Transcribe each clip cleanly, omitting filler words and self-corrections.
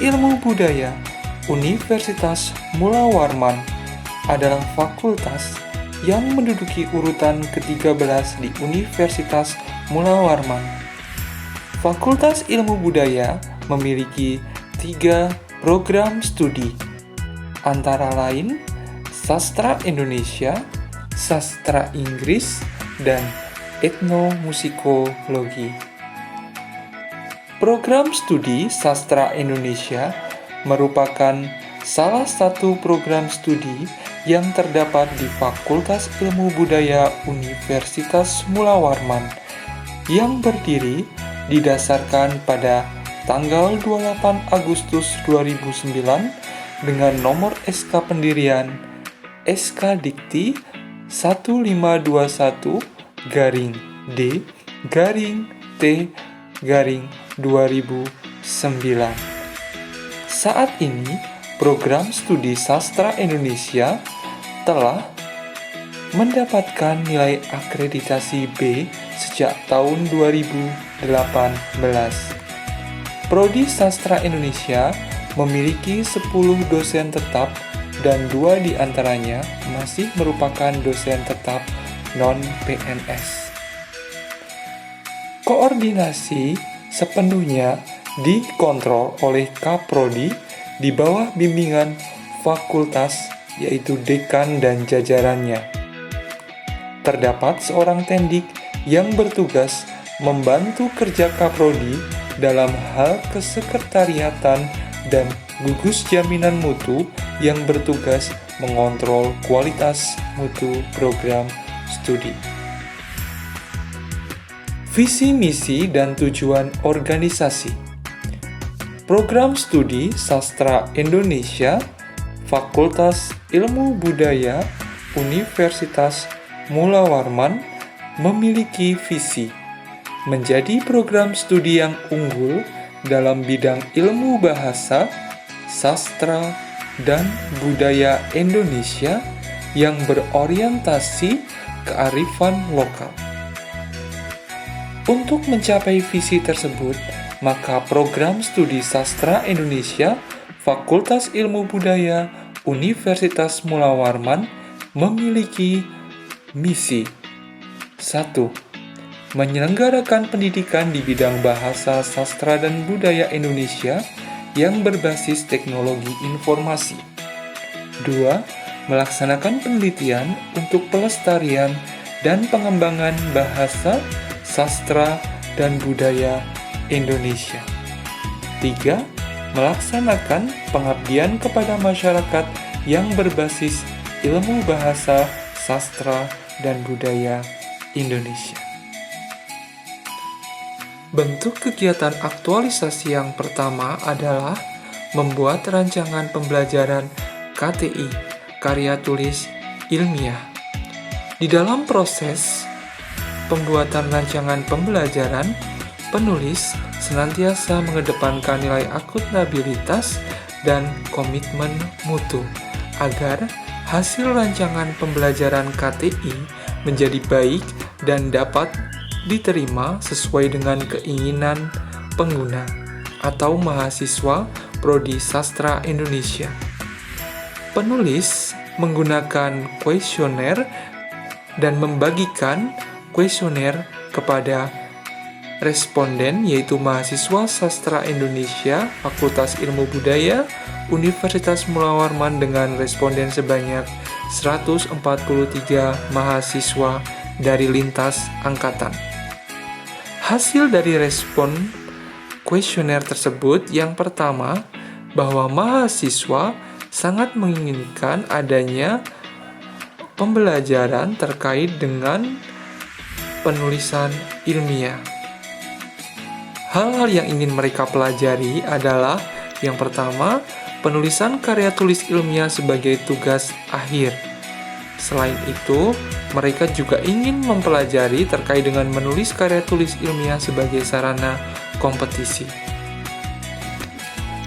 Ilmu Budaya Universitas Mula Warman adalah fakultas yang menduduki urutan ke-13 di Universitas Mula Warman. Fakultas Ilmu Budaya memiliki 3 program studi, antara lain Sastra Indonesia, Sastra Inggris, dan Etnomusikologi. Program studi Sastra Indonesia merupakan salah satu program studi yang terdapat di Fakultas Ilmu Budaya Universitas Mula Warman yang berdiri didasarkan pada tanggal 28 Agustus 2009 dengan nomor SK pendirian SK Dikti 1521-D-T-2009. Saat ini, program studi Sastra Indonesia telah mendapatkan nilai akreditasi B sejak tahun 2018. Prodi Sastra Indonesia memiliki 10 dosen tetap dan 2 diantaranya masih merupakan dosen tetap non-PNS. Koordinasi sepenuhnya dikontrol oleh Kaprodi di bawah bimbingan fakultas, yaitu dekan dan jajarannya. Terdapat seorang tendik yang bertugas membantu kerja Kaprodi dalam hal kesekretariatan dan gugus jaminan mutu yang bertugas mengontrol kualitas mutu program studi. Visi, misi, dan tujuan organisasi. Program studi Sastra Indonesia Fakultas Ilmu Budaya Universitas Mula Warman memiliki visi menjadi program studi yang unggul dalam bidang ilmu bahasa, sastra, dan budaya Indonesia yang berorientasi kearifan lokal. Untuk mencapai visi tersebut, maka program studi Sastra Indonesia Fakultas Ilmu Budaya Universitas Mula Warman memiliki misi. 1. Menyelenggarakan pendidikan di bidang bahasa, sastra, dan budaya Indonesia yang berbasis teknologi informasi. 2. Melaksanakan penelitian untuk pelestarian dan pengembangan bahasa, sastra, dan budaya Indonesia. 3. Melaksanakan pengabdian kepada masyarakat yang berbasis ilmu bahasa, sastra, dan budaya Indonesia. Bentuk kegiatan aktualisasi yang pertama adalah membuat rancangan pembelajaran KTI, karya tulis ilmiah. Di dalam proses pembuatan rancangan pembelajaran, penulis senantiasa mengedepankan nilai akuntabilitas dan komitmen mutu agar hasil rancangan pembelajaran KTI menjadi baik dan dapat diterima sesuai dengan keinginan pengguna atau mahasiswa Prodi Sastra Indonesia. Penulis menggunakan kuesioner dan membagikan kuesioner kepada responden, yaitu mahasiswa Sastra Indonesia Fakultas Ilmu Budaya Universitas Mula Warman dengan responden sebanyak 143 mahasiswa dari lintas angkatan. Hasil dari respon kuesioner tersebut yang pertama, bahwa mahasiswa sangat menginginkan adanya pembelajaran terkait dengan penulisan ilmiah. Hal-hal yang ingin mereka pelajari adalah yang pertama, penulisan karya tulis ilmiah sebagai tugas akhir. Selain itu, mereka juga ingin mempelajari terkait dengan menulis karya tulis ilmiah sebagai sarana kompetisi.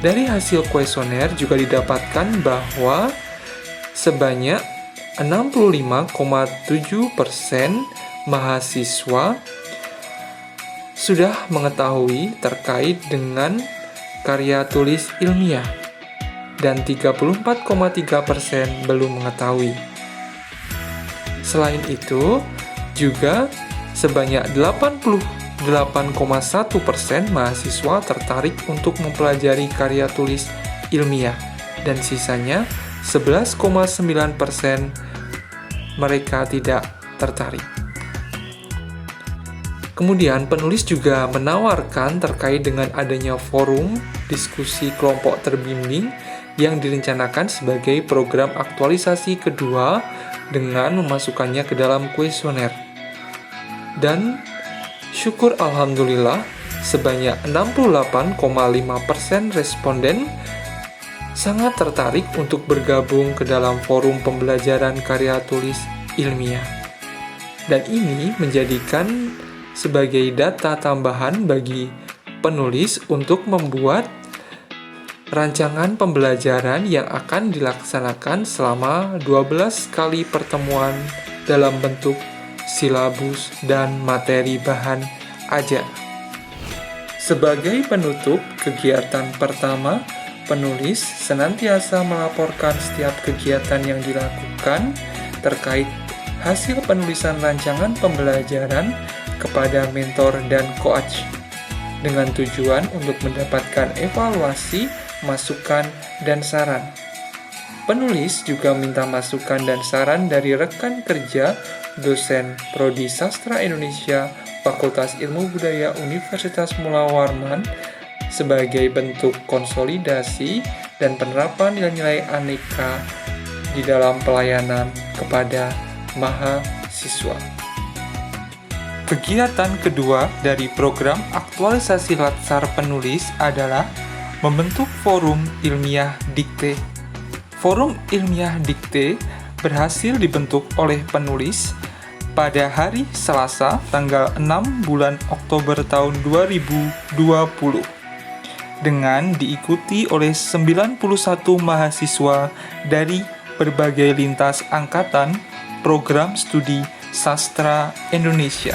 Dari hasil kuesioner juga didapatkan bahwa sebanyak 65,7% mahasiswa sudah mengetahui terkait dengan karya tulis ilmiah, dan 34,3% belum mengetahui. Selain itu, juga sebanyak 88,1% mahasiswa tertarik untuk mempelajari karya tulis ilmiah, dan sisanya 11,9% mereka tidak tertarik. Kemudian penulis juga menawarkan terkait dengan adanya forum diskusi kelompok terbimbing yang direncanakan sebagai program aktualisasi kedua dengan memasukkannya ke dalam kuesioner. Dan syukur alhamdulillah sebanyak 68,5% responden sangat tertarik untuk bergabung ke dalam forum pembelajaran karya tulis ilmiah. Dan ini menjadikan sebagai data tambahan bagi penulis untuk membuat rancangan pembelajaran yang akan dilaksanakan selama 12 kali pertemuan dalam bentuk silabus dan materi bahan ajar. Sebagai penutup kegiatan pertama, penulis senantiasa melaporkan setiap kegiatan yang dilakukan terkait hasil penulisan rancangan pembelajaran kepada mentor dan coach dengan tujuan untuk mendapatkan evaluasi, masukan, dan saran. Penulis juga minta masukan dan saran dari rekan kerja dosen Prodi Sastra Indonesia Fakultas Ilmu Budaya Universitas Mula Warman sebagai bentuk konsolidasi dan penerapan nilai-nilai aneka di dalam pelayanan kepada mahasiswa. Kegiatan kedua dari program aktualisasi latsar penulis adalah membentuk forum ilmiah dikte. Forum ilmiah dikte berhasil dibentuk oleh penulis pada hari Selasa tanggal 6 bulan Oktober tahun 2020 dengan diikuti oleh 91 mahasiswa dari berbagai lintas angkatan program studi sastra Indonesia.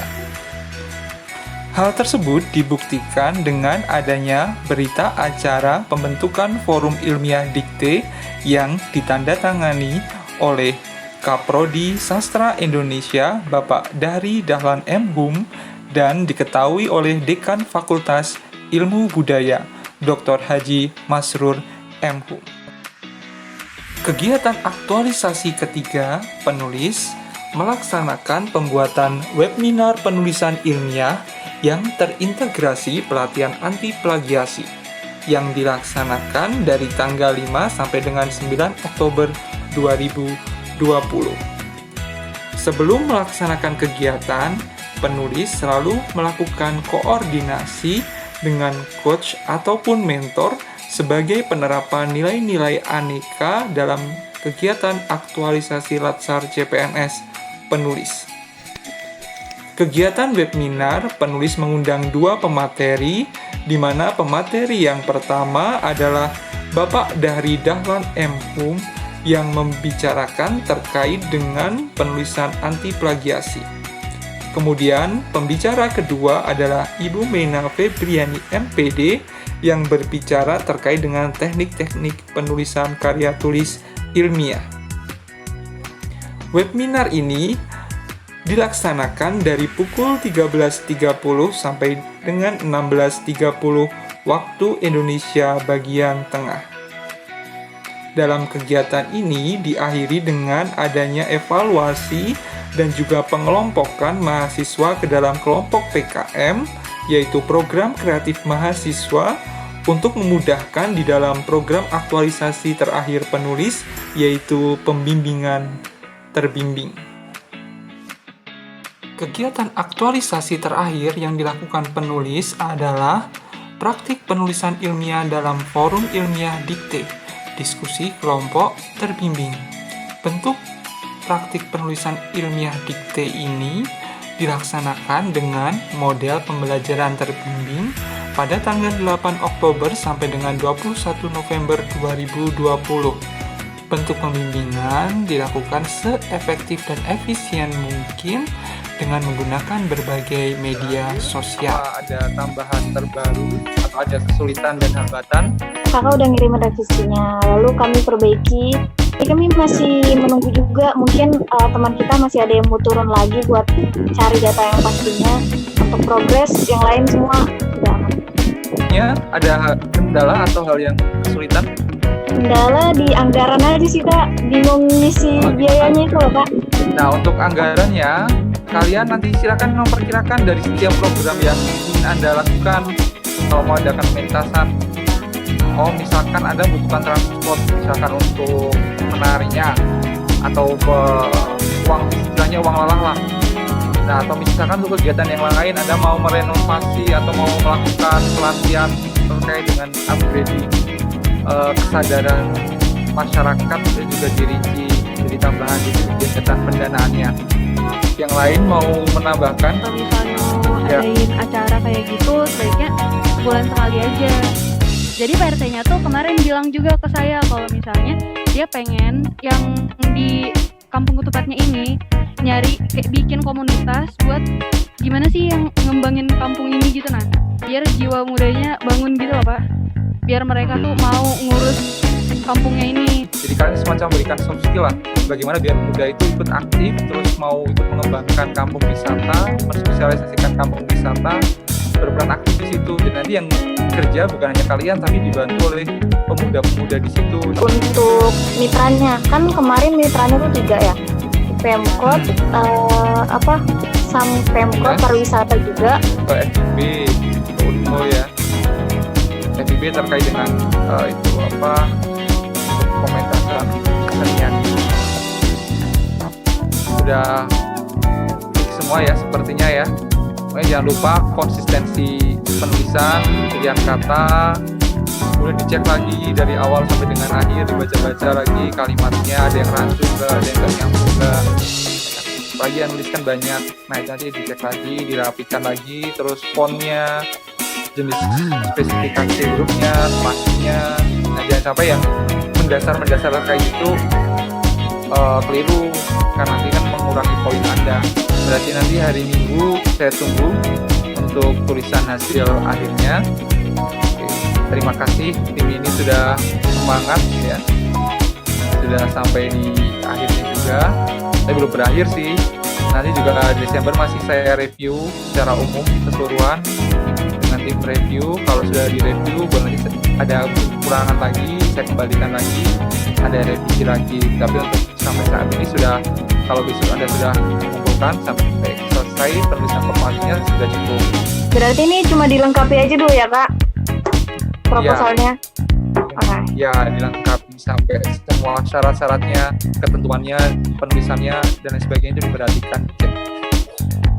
Hal tersebut dibuktikan dengan adanya berita acara pembentukan forum ilmiah dikte yang ditandatangani oleh Kaprodi Sastra Indonesia Bapak Dahri Dahlan M. Hum dan diketahui oleh Dekan Fakultas Ilmu Budaya Dr. Haji Masrur M. Hum. Kegiatan aktualisasi ketiga, penulis melaksanakan pembuatan webinar penulisan ilmiah yang terintegrasi pelatihan anti plagiasi yang dilaksanakan dari tanggal 5 sampai dengan 9 Oktober 2020. Sebelum melaksanakan kegiatan, penulis selalu melakukan koordinasi dengan coach ataupun mentor sebagai penerapan nilai-nilai aneka dalam kegiatan aktualisasi latsar CPNS penulis. Kegiatan webinar, penulis mengundang 2 pemateri, di mana pemateri yang pertama adalah Bapak Dahri Dahlan M. Hum yang membicarakan terkait dengan penulisan anti plagiasi. Kemudian, pembicara kedua adalah Ibu Mena Febriani MPD yang berbicara terkait dengan teknik-teknik penulisan karya tulis ilmiah. Webinar ini dilaksanakan dari pukul 13.30 sampai dengan 16.30 waktu Indonesia bagian tengah. Dalam kegiatan ini diakhiri dengan adanya evaluasi dan juga pengelompokan mahasiswa ke dalam kelompok PKM, yaitu program kreatif mahasiswa, untuk memudahkan di dalam program aktualisasi terakhir penulis, yaitu pembimbingan terbimbing. Kegiatan aktualisasi terakhir yang dilakukan penulis adalah praktik penulisan ilmiah dalam forum ilmiah dikte, diskusi kelompok terbimbing. Bentuk praktik penulisan ilmiah dikte ini dilaksanakan dengan model pembelajaran terbimbing pada tanggal 8 Oktober sampai dengan 21 November 2020. Bentuk pembimbingan dilakukan seefektif dan efisien mungkin dengan menggunakan berbagai media sosial. Ada tambahan terbaru atau ada kesulitan dan hambatan? Kakak udah ngirim revisinya, lalu kami perbaiki. Kami masih menunggu juga, mungkin teman kita masih ada yang mau turun lagi buat cari data yang pastinya. Untuk progres yang lain semua sudah aman. Ya, ada kendala atau hal yang kesulitan? Kendala di anggaran aja sih Kak, bingung ngisi biayanya itu loh Kak. Nah, untuk anggarannya, kalian nanti silakan memperkirakan dari setiap program yang ingin Anda lakukan. Kalau mau adakan pementasan, misalkan Anda butuhkan transport, misalkan untuk menarinya, atau uang, istilahnya uang lelang lah. Nah, atau misalkan untuk kegiatan yang lain, Anda mau merenovasi atau mau melakukan pelatihan terkait dengan upgrading kesadaran masyarakat, dan juga dirinci jadi tambahan di kegiatan pendanaannya. Yang lain mau menambahkan? Kalau misalnya mau adain acara kayak gitu, sebaiknya sebulan sekali aja. Jadi Pak RT-nya tuh kemarin bilang juga ke saya kalau misalnya dia pengen yang di kampung ketupatnya ini nyari kayak bikin komunitas buat gimana sih yang ngembangin kampung ini gitu, nah biar jiwa mudanya bangun gitu loh Pak, biar mereka tuh mau ngurus kampungnya ini. Jadi kalian semacam berikan soft skill lah, bagaimana biar muda itu ikut aktif, terus mau ikut mengembangkan kampung wisata, mensosialisasikan kampung wisata, berperan aktif di situ. Dan nanti yang kerja bukan hanya kalian, tapi dibantu oleh pemuda-pemuda di situ. Untuk mitranya, kan kemarin mitranya tuh 3 ya, Pemkot, Pemkot pariwisata juga. Ke FIB, ke UNMO ya. FIB terkait dengan pementasan kesenian. Sudah fix semua ya sepertinya ya. Pokoknya jangan lupa konsistensi penulisan, pilihan kata, kemudian dicek lagi dari awal sampai dengan akhir, dibaca-baca lagi kalimatnya, ada yang rancu nggak, ada yang nggak nyambung nggak. Apalagi yang nuliskan banyak, nah itu nanti dicek lagi, dirapikan lagi, terus fontnya, jenis spesifikasi hurufnya, spasinya. Nah jangan sampai yang mendasar kayak gitu keliru, karena nanti kan mengurangi poin Anda. Berarti nanti hari Minggu saya tunggu untuk tulisan hasil akhirnya. Oke, terima kasih, tim ini sudah semangat ya, sudah sampai di akhirnya juga. Tapi belum berakhir sih, nanti juga Desember masih saya review secara umum keseluruhan dengan tim review. Kalau sudah direview, boleh nanti ada kekurangan lagi, saya kembalikan lagi, ada revisi lagi. Tapi untuk sampai saat ini sudah, kalau besok Anda sudah mengumpulkan sampai selesai penulisan formatnya sudah cukup. Berarti ini cuma dilengkapi aja dulu ya Kak proposalnya? Ya, dilengkapi sampai semua syarat-syaratnya, ketentuannya, penulisannya, dan lain sebagainya itu diperhatikan.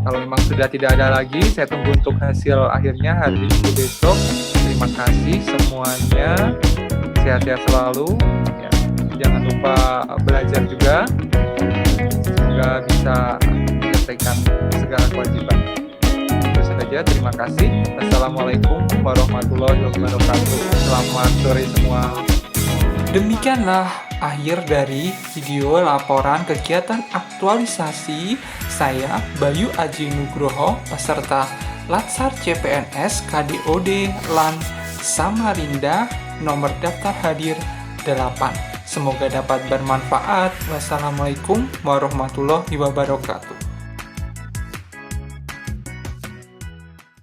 Kalau memang sudah tidak ada lagi, saya tunggu untuk hasil akhirnya hari Minggu besok. Terima kasih semuanya, sehat-sehat selalu ya. Jangan lupa belajar juga, semoga bisa menyelesaikan segala kewajiban. Itu saja, terima kasih. Assalamualaikum warahmatullahi wabarakatuh. Selamat sore semua. Demikianlah akhir dari video laporan kegiatan aktualisasi saya Bayu Aji Nugroho peserta Latsar CPNS KDOD LAN Samarinda, nomor daftar hadir 8. Semoga dapat bermanfaat. Wassalamualaikum warahmatullahi wabarakatuh.